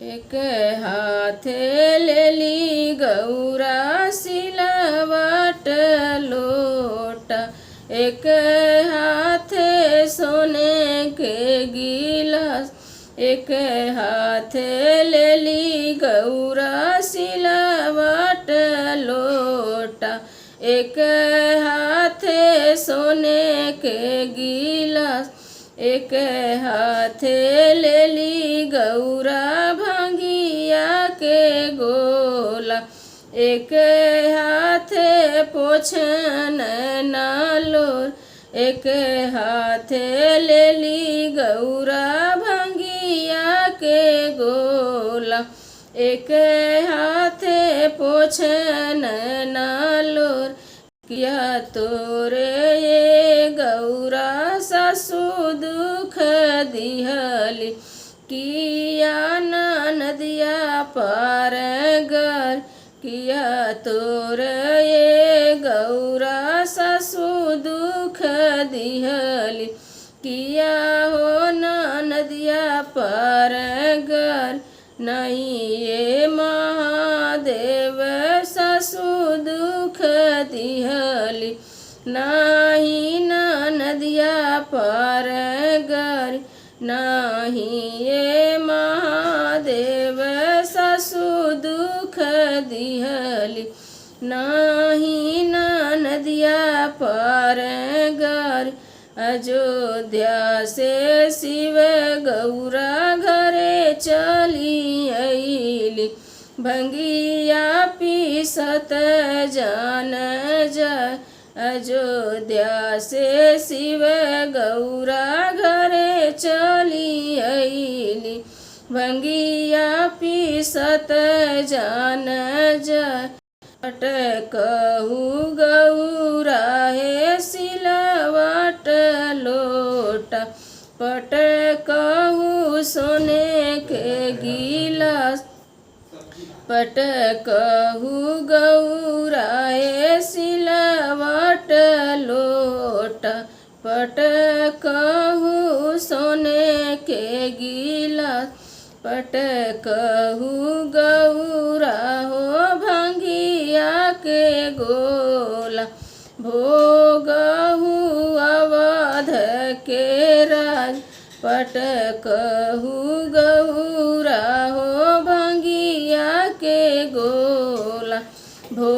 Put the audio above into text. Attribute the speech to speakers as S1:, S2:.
S1: एक हाथे लेली गौरा सिलवट लोटा, एक हाथे सोने के गिलास, एक हाथे लेली गौरा सिलवट लोटा, एक हाथे सोने के गिलास, एक हाथे लेली गौरा भांगिया के गोला, एक हाथे पोछन नालोर, एक हाथे लेली गौरा भांगिया के गोला, एक हाथे पोछन नालोर। किया तोरे ये गौरा सासु दुख दिहली, किया नदिया पार गर, किया तोरे ये गौरा सासु दुख दिहली, किया हो नदिया पार गर। नहीं ये महादेव सासु दुख दिहली, नाही नदिया पार गर, नाही ये महादेव सासु दुख दिहली, नाही नदिया पार गर। अयोध्या से शिव गौरा घरे चली अइली, भंगिया पीसत जान जाय। अयोध्या से शिव गौरा घरे चली अइली, भंगिया पीसत जान जाय। पटकहु गौरा हे सिलवट लोटा, पटकहु सोने के गिलास, पटकहु गौरा हे सिलवट लोटा, पटकहु सोने के गिलास, पटकहु गौरा हो भांगिया के गोला, भोगहु अवध के राज, पटकहु गौरा हो भांगिया के गोला, भो